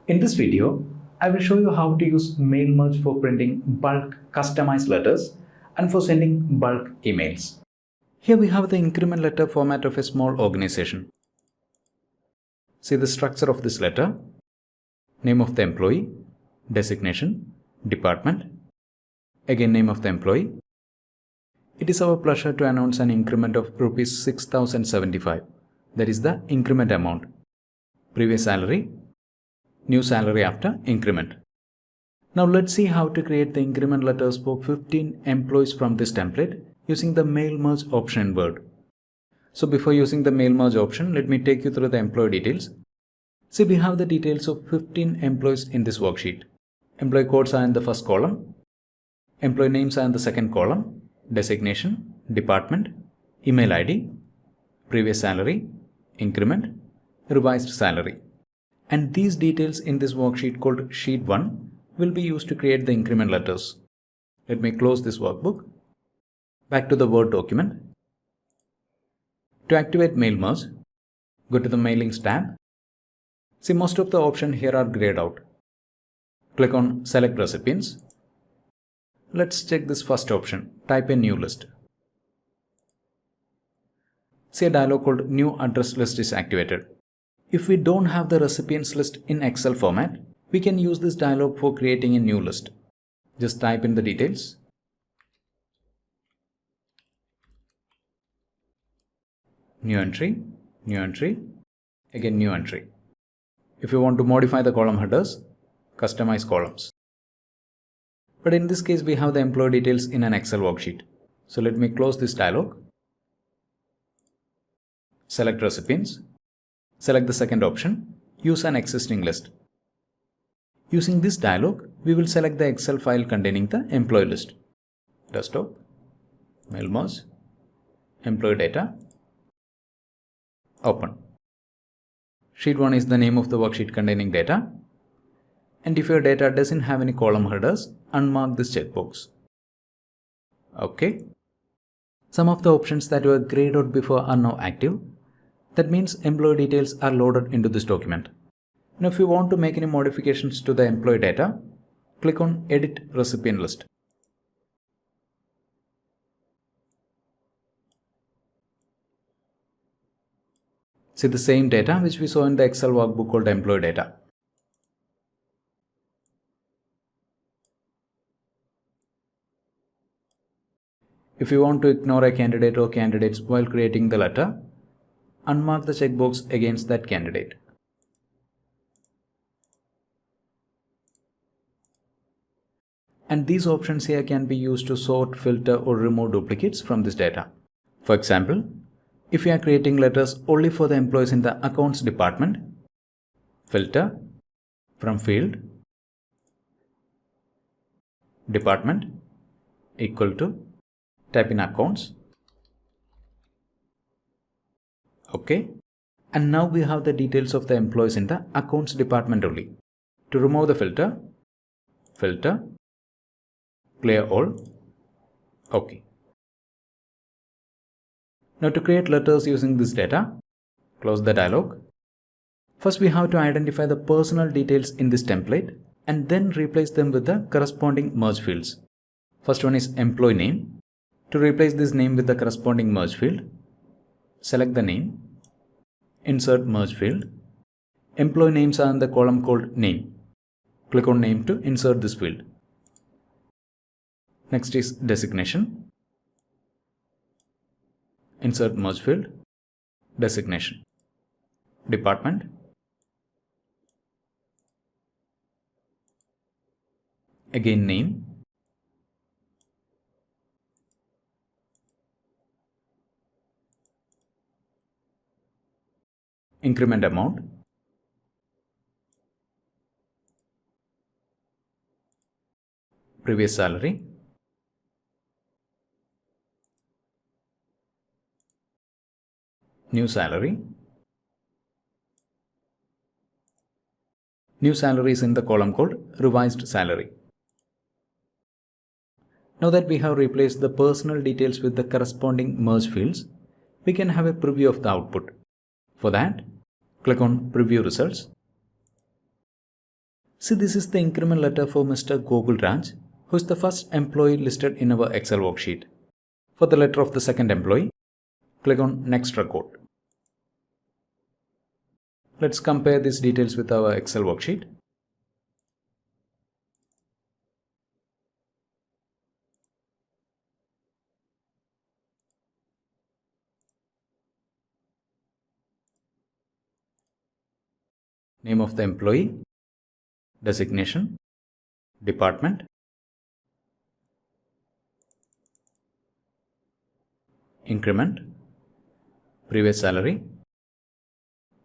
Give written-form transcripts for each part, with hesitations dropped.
In this video, I will show you how to use mail merge for printing bulk customized letters and for sending bulk emails. Here we have the increment letter format of a small organization. See the structure of this letter: name of the employee, designation, department, again name of the employee. It is our pleasure to announce an increment of Rs 6075, that is the increment amount. Previous salary, new salary after increment. Now let's see how to create the increment letters for 15 employees from this template using the mail merge option in Word. So before using the mail merge option, let me take you through the employee details. See, we have the details of 15 employees in this worksheet. Employee codes are in the first column. Employee names are in the second column. Designation, department, email ID, previous salary, increment, revised salary. And these details in this worksheet called Sheet 1 will be used to create the increment letters. Let me close this workbook. Back to the Word document. To activate mail merge, go to the Mailings tab. See, most of the options here are grayed out. Click on Select Recipients. Let's check this first option, type a new list. See, a dialog called New Address List is activated. If we don't have the recipients list in Excel format, we can use this dialog for creating a new list. Just type in the details. New entry, again new entry. If you want to modify the column headers, customize columns. But in this case, we have the employee details in an Excel worksheet. So let me close this dialog. Select recipients. Select the second option, use an existing list. Using this dialog, we will select the Excel file containing the employee list. Desktop, mail merge, employee data, open. Sheet 1 is the name of the worksheet containing data. And if your data doesn't have any column headers, unmark this checkbox. OK. Some of the options that were grayed out before are now active. That means employee details are loaded into this document. Now if you want to make any modifications to the employee data, click on Edit Recipient List. See the same data which we saw in the Excel workbook called employee data. If you want to ignore a candidate or candidates while creating the letter, unmark the checkbox against that candidate. And these options here can be used to sort, filter or remove duplicates from this data. For example, if you are creating letters only for the employees in the accounts department, filter from field, department equal to, type in accounts. OK. And now we have the details of the employees in the accounts department only. To remove the filter, filter, clear all. OK. Now to create letters using this data, close the dialog. First we have to identify the personal details in this template and then replace them with the corresponding merge fields. First one is employee name. To replace this name with the corresponding merge field, select the name, insert merge field. Employee names are in the column called name. Click on name to insert this field. Next is designation. Insert merge field, designation. Department. Again name. Increment amount. Previous salary. New salary. New salary is in the column called revised salary. Now that we have replaced the personal details with the corresponding merge fields, we can have a preview of the output. For that, click on Preview Results. See, this is the increment letter for Mr. Gogul Raj, who is the first employee listed in our Excel worksheet. For the letter of the second employee, click on Next Record. Let's compare these details with our Excel worksheet. Name of the employee, designation, department, increment, previous salary,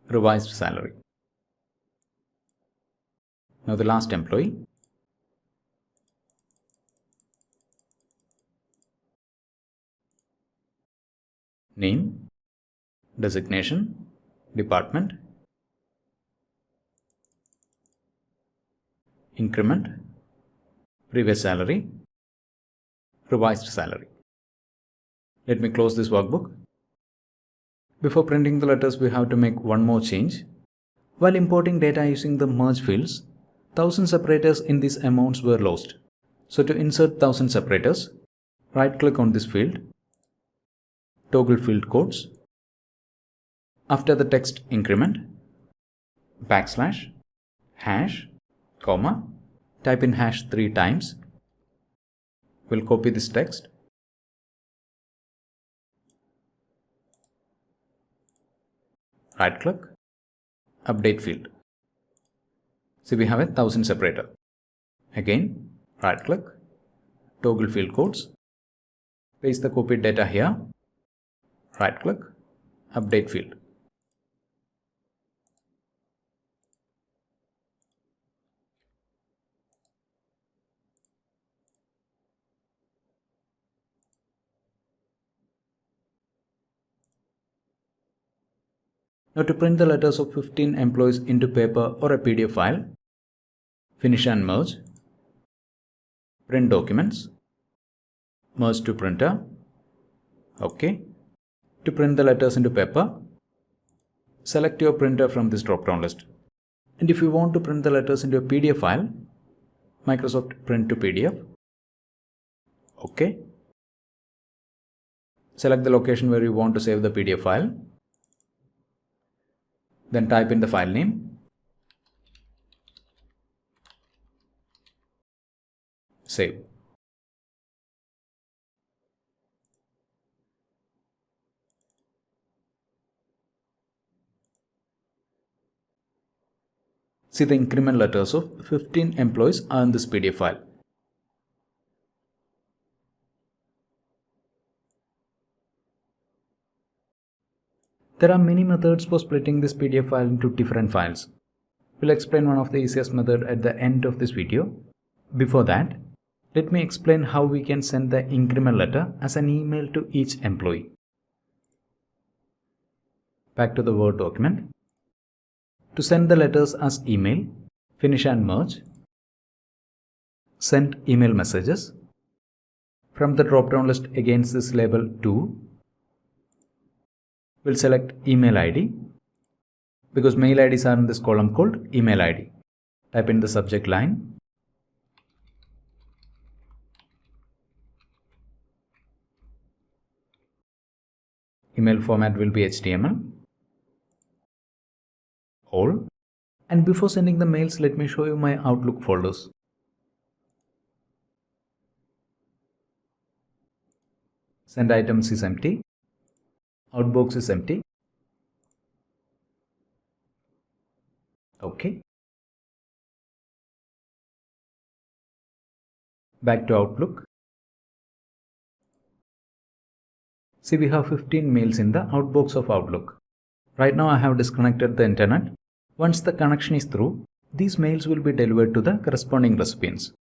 revised salary. Now the last employee, name, designation, department, increment, previous salary, revised salary. Let me close this workbook. Before printing the letters, we have to make one more change. While importing data using the merge fields, 1000 separators in these amounts were lost. So to insert 1000 separators, right click on this field, toggle field codes. After the text increment, backslash, hash, comma, type in hash 3 times. We'll copy this text. Right click, update field. See, we have a 1000 separator. Again, right click, toggle field codes, paste the copied data here, right click, update field. Now to print the letters of 15 employees into paper or a PDF file, finish and merge, print documents, merge to printer, OK. To print the letters into paper, select your printer from this drop-down list. And if you want to print the letters into a PDF file, Microsoft Print to PDF, OK. Select the location where you want to save the PDF file. Then type in the file name, save. See, the increment letters of 15 employees are in this PDF file. There are many methods for splitting this PDF file into different files. We'll explain one of the easiest methods at the end of this video. Before that, let me explain how we can send the increment letter as an email to each employee. Back to the Word document. To send the letters as email, finish and merge, send email messages. From the drop-down list against this label to, we'll select email ID because mail IDs are in this column called email ID. Type in the subject line, email format will be HTML, all. And before sending the mails, let me show you my Outlook folders. Send items is empty. Outbox is empty. OK. Back to Outlook. See, we have 15 mails in the outbox of Outlook. Right now I have disconnected the internet. Once the connection is through, these mails will be delivered to the corresponding recipients.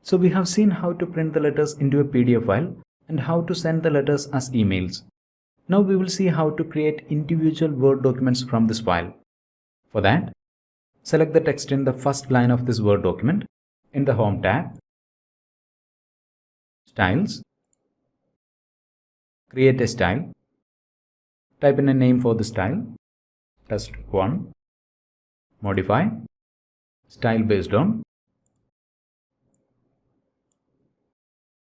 So we have seen how to print the letters into a PDF file and how to send the letters as emails. Now we will see how to create individual Word documents from this file. For that, Select the text in the first line of this Word document. In the Home tab, Styles, create a style. Type in a name for the style. Test 1. Modify. Style based on.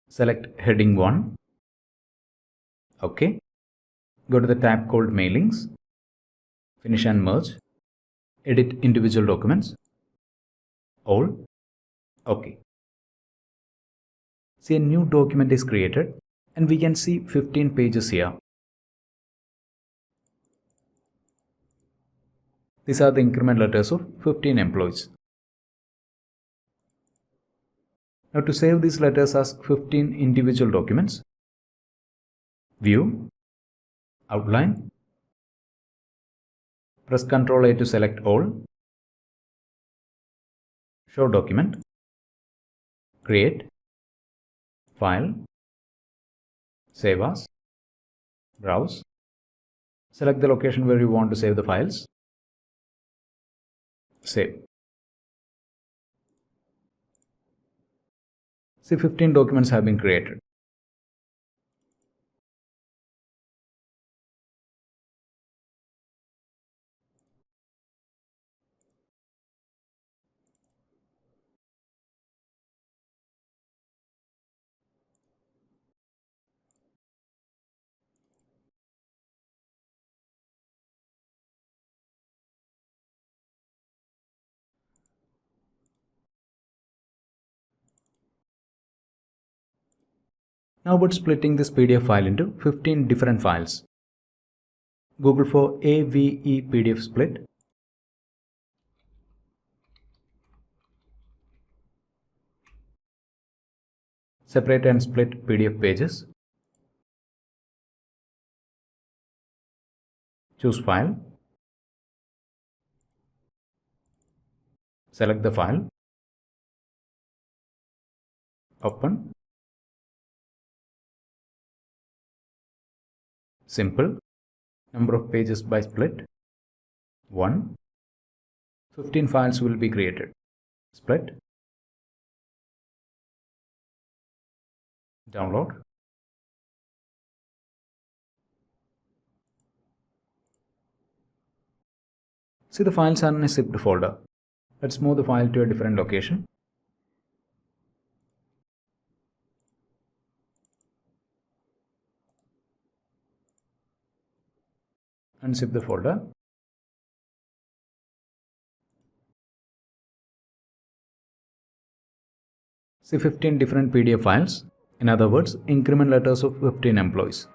Select heading 1. OK. Go to the tab called Mailings. Finish and merge. Edit individual documents. All. OK. See, a new document is created and we can see 15 pages here. These are the increment letters of 15 employees. Now to save these letters as 15 individual documents, View, Outline, press Ctrl A to select all, Show Document, Create, File, Save As, Browse. Select the location where you want to save the files. Save. See, 15 documents have been created. Now about splitting this PDF file into 15 different files. Google for AVE PDF split. Separate and split PDF pages. Choose File. Select the file. Open. Simple. Number of pages by split 1. 15 files will be created. Split. Download. See, the files are in a zipped folder. Let's move the file to a different location. Unzip the folder. See, 15 different PDF files. In other words, increment letters of 15 employees.